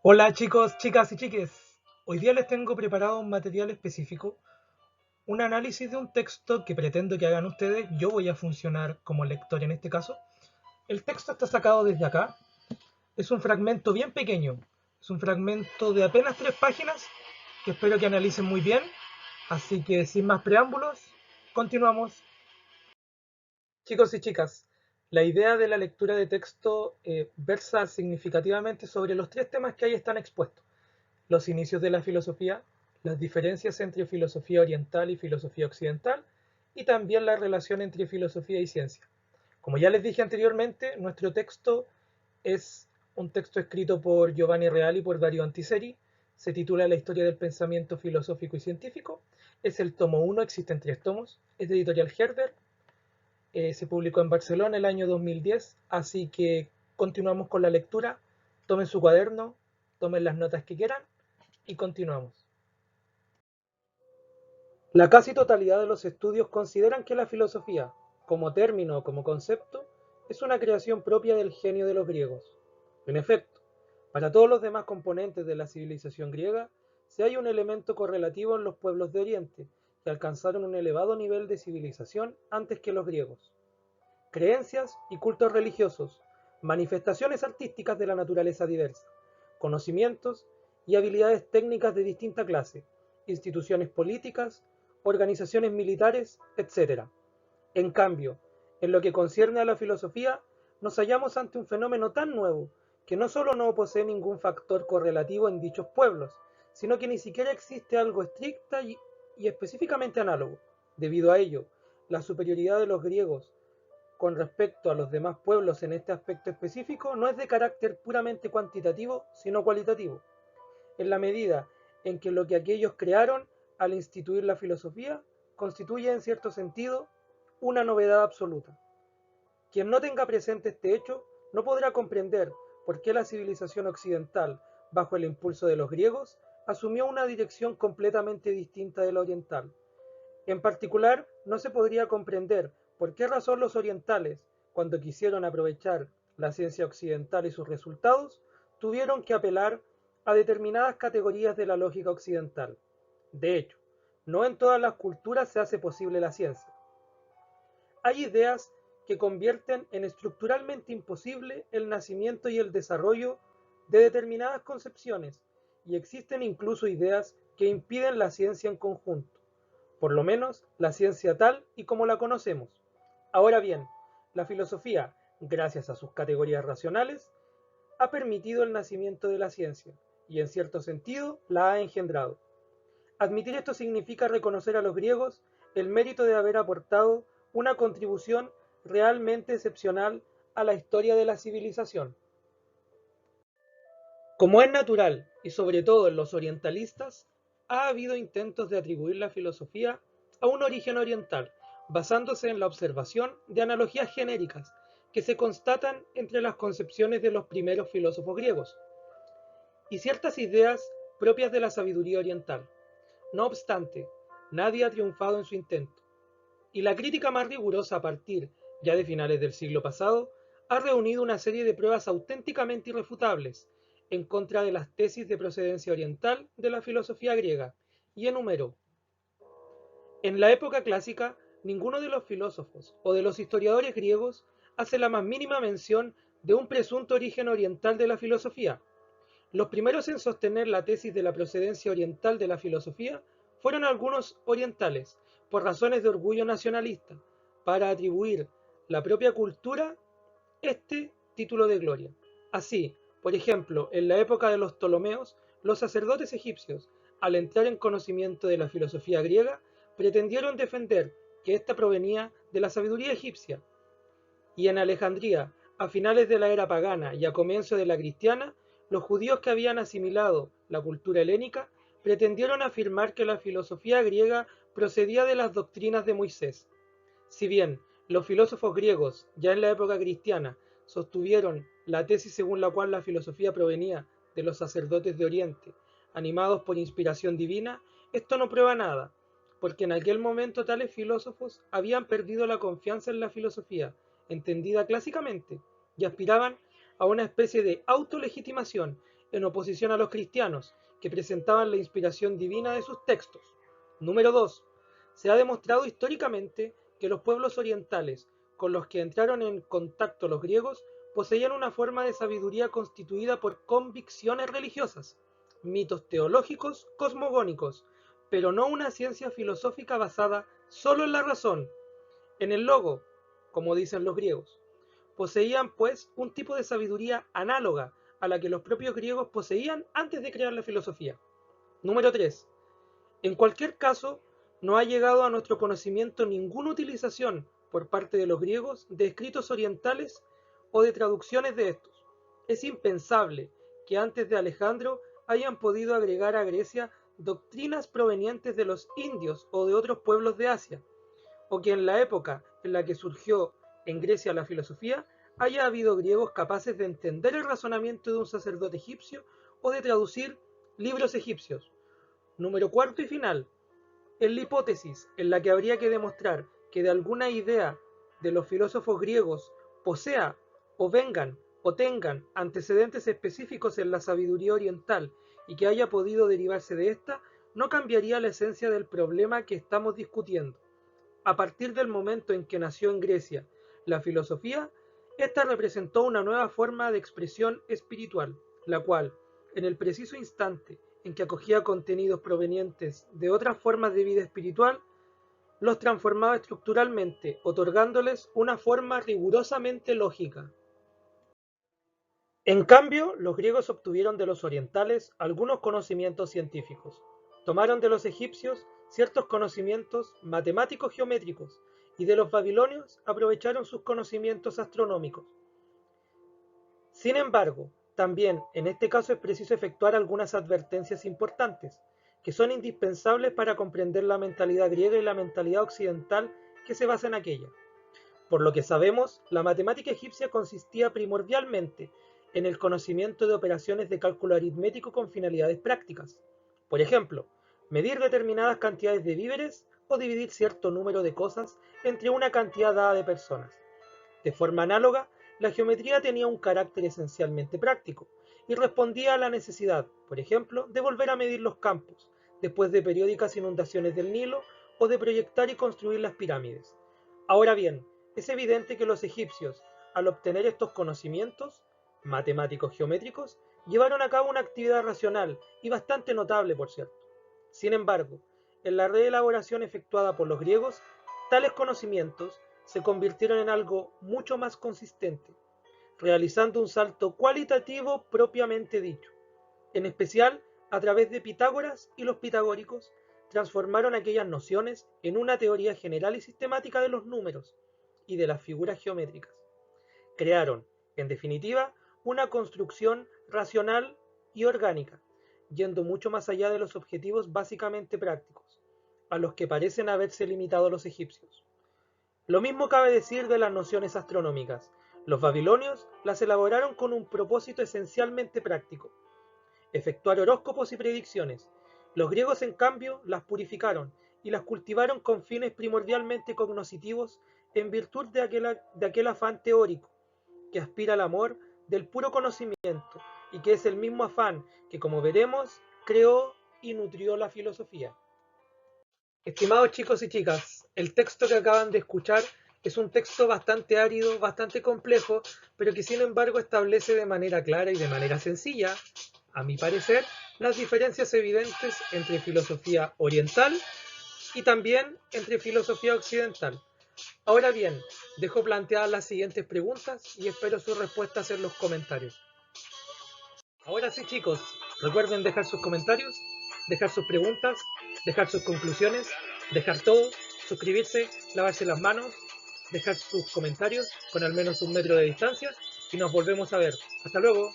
Hola chicos, chicas y chiques. Hoy día les tengo preparado un material específico, un análisis de un texto que pretendo que hagan ustedes. Yo voy a funcionar como lector en este caso. El texto está sacado desde acá. Es un fragmento bien pequeño. Es un fragmento de apenas 3 páginas que espero que analicen muy bien. Así que sin más preámbulos, continuamos. Chicos y chicas, la idea de la lectura de texto versa significativamente sobre los 3 temas que ahí están expuestos: los inicios de la filosofía, las diferencias entre filosofía oriental y filosofía occidental, y también la relación entre filosofía y ciencia. Como ya les dije anteriormente, nuestro texto es un texto escrito por Giovanni Reale y por Dario Antiseri. Se titula La historia del pensamiento filosófico y científico. Es el tomo 1, existen 3 tomos. Es de editorial Herder. Se publicó en Barcelona el año 2010, así que continuamos con la lectura. Tomen su cuaderno, tomen las notas que quieran y continuamos. La casi totalidad de los estudios consideran que la filosofía, como término o como concepto, es una creación propia del genio de los griegos. En efecto, para todos los demás componentes de la civilización griega, se hay un elemento correlativo en los pueblos de Oriente, que alcanzaron un elevado nivel de civilización antes que los griegos. Creencias y cultos religiosos, manifestaciones artísticas de la naturaleza diversa, conocimientos y habilidades técnicas de distinta clase, instituciones políticas, organizaciones militares, etc. En cambio, en lo que concierne a la filosofía, nos hallamos ante un fenómeno tan nuevo que no solo no posee ningún factor correlativo en dichos pueblos, sino que ni siquiera existe algo estricta y específicamente análogo. Debido a ello, la superioridad de los griegos con respecto a los demás pueblos en este aspecto específico no es de carácter puramente cuantitativo, sino cualitativo, en la medida en que lo que aquellos crearon al instituir la filosofía constituye en cierto sentido una novedad absoluta. Quien no tenga presente este hecho no podrá comprender por qué la civilización occidental, bajo el impulso de los griegos, asumió una dirección completamente distinta de la oriental. En particular, no se podría comprender por qué razón los orientales, cuando quisieron aprovechar la ciencia occidental y sus resultados, tuvieron que apelar a determinadas categorías de la lógica occidental. De hecho, no en todas las culturas se hace posible la ciencia. Hay ideas que convierten en estructuralmente imposible el nacimiento y el desarrollo de determinadas concepciones, y existen incluso ideas que impiden la ciencia en conjunto, por lo menos la ciencia tal y como la conocemos. Ahora bien, la filosofía, gracias a sus categorías racionales, ha permitido el nacimiento de la ciencia y en cierto sentido la ha engendrado. Admitir esto significa reconocer a los griegos el mérito de haber aportado una contribución realmente excepcional a la historia de la civilización. Como es natural, y sobre todo en los orientalistas, ha habido intentos de atribuir la filosofía a un origen oriental, basándose en la observación de analogías genéricas que se constatan entre las concepciones de los primeros filósofos griegos y ciertas ideas propias de la sabiduría oriental. No obstante, nadie ha triunfado en su intento, y la crítica más rigurosa a partir ya de finales del siglo pasado ha reunido una serie de pruebas auténticamente irrefutables en contra de las tesis de procedencia oriental de la filosofía griega, y enumeró: en la época clásica, ninguno de los filósofos o de los historiadores griegos hace la más mínima mención de un presunto origen oriental de la filosofía. Los primeros en sostener la tesis de la procedencia oriental de la filosofía fueron algunos orientales, por razones de orgullo nacionalista, para atribuir la propia cultura este título de gloria. Así, por ejemplo, en la época de los Ptolomeos, los sacerdotes egipcios, al entrar en conocimiento de la filosofía griega, pretendieron defender que ésta provenía de la sabiduría egipcia, y en Alejandría, a finales de la era pagana y a comienzo de la cristiana, los judíos que habían asimilado la cultura helénica pretendieron afirmar que la filosofía griega procedía de las doctrinas de Moisés. Si bien los filósofos griegos, ya en la época cristiana, sostuvieron la tesis según la cual la filosofía provenía de los sacerdotes de Oriente, animados por inspiración divina, esto no prueba nada, porque en aquel momento tales filósofos habían perdido la confianza en la filosofía, entendida clásicamente, y aspiraban a una especie de autolegitimación en oposición a los cristianos, que presentaban la inspiración divina de sus textos. Número 2. Se ha demostrado históricamente que los pueblos orientales con los que entraron en contacto los griegos poseían una forma de sabiduría constituida por convicciones religiosas, mitos teológicos cosmogónicos, pero no una ciencia filosófica basada solo en la razón, en el logo, como dicen los griegos. Poseían, pues, un tipo de sabiduría análoga a la que los propios griegos poseían antes de crear la filosofía. Número 3. En cualquier caso, no ha llegado a nuestro conocimiento ninguna utilización por parte de los griegos de escritos orientales o de traducciones de estos. Es impensable que antes de Alejandro hayan podido agregar a Grecia doctrinas provenientes de los indios o de otros pueblos de Asia, o que en la época en la que surgió en Grecia la filosofía haya habido griegos capaces de entender el razonamiento de un sacerdote egipcio o de traducir libros egipcios. Número 4 y final. En la hipótesis en la que habría que demostrar que de alguna idea de los filósofos griegos posea o vengan o tengan antecedentes específicos en la sabiduría oriental y que haya podido derivarse de esta, no cambiaría la esencia del problema que estamos discutiendo. A partir del momento en que nació en Grecia la filosofía, esta representó una nueva forma de expresión espiritual, la cual, en el preciso instante en que acogía contenidos provenientes de otras formas de vida espiritual, los transformaba estructuralmente, otorgándoles una forma rigurosamente lógica. En cambio, los griegos obtuvieron de los orientales algunos conocimientos científicos. Tomaron de los egipcios ciertos conocimientos matemáticos geométricos y de los babilonios aprovecharon sus conocimientos astronómicos. Sin embargo, también en este caso es preciso efectuar algunas advertencias importantes, que son indispensables para comprender la mentalidad griega y la mentalidad occidental que se basa en aquella. Por lo que sabemos, la matemática egipcia consistía primordialmente en el conocimiento de operaciones de cálculo aritmético con finalidades prácticas. Por ejemplo, medir determinadas cantidades de víveres o dividir cierto número de cosas entre una cantidad dada de personas. De forma análoga, la geometría tenía un carácter esencialmente práctico y respondía a la necesidad, por ejemplo, de volver a medir los campos, después de periódicas inundaciones del Nilo o de proyectar y construir las pirámides. Ahora bien, es evidente que los egipcios, al obtener estos conocimientos, matemáticos geométricos, llevaron a cabo una actividad racional y bastante notable, por cierto. Sin embargo, en la reelaboración efectuada por los griegos, tales conocimientos se convirtieron en algo mucho más consistente, realizando un salto cualitativo propiamente dicho. En especial, a través de Pitágoras y los pitagóricos, transformaron aquellas nociones en una teoría general y sistemática de los números y de las figuras geométricas. Crearon, en definitiva, una construcción racional y orgánica, yendo mucho más allá de los objetivos básicamente prácticos, a los que parecen haberse limitado los egipcios. Lo mismo cabe decir de las nociones astronómicas. Los babilonios las elaboraron con un propósito esencialmente práctico: efectuar horóscopos y predicciones. Los griegos, en cambio, las purificaron y las cultivaron con fines primordialmente cognoscitivos en virtud de aquel afán teórico que aspira al amor del puro conocimiento y que es el mismo afán que, como veremos, creó y nutrió la filosofía. Estimados chicos y chicas, el texto que acaban de escuchar es un texto bastante árido, bastante complejo, pero que sin embargo establece de manera clara y de manera sencilla, a mi parecer, las diferencias evidentes entre filosofía oriental y también entre filosofía occidental. Ahora bien, dejo planteadas las siguientes preguntas y espero sus respuestas en los comentarios. Ahora sí, chicos, recuerden dejar sus comentarios, dejar sus preguntas, dejar sus conclusiones, dejar todo, suscribirse, lavarse las manos, dejar sus comentarios con al menos 1 metro de distancia y nos volvemos a ver. Hasta luego.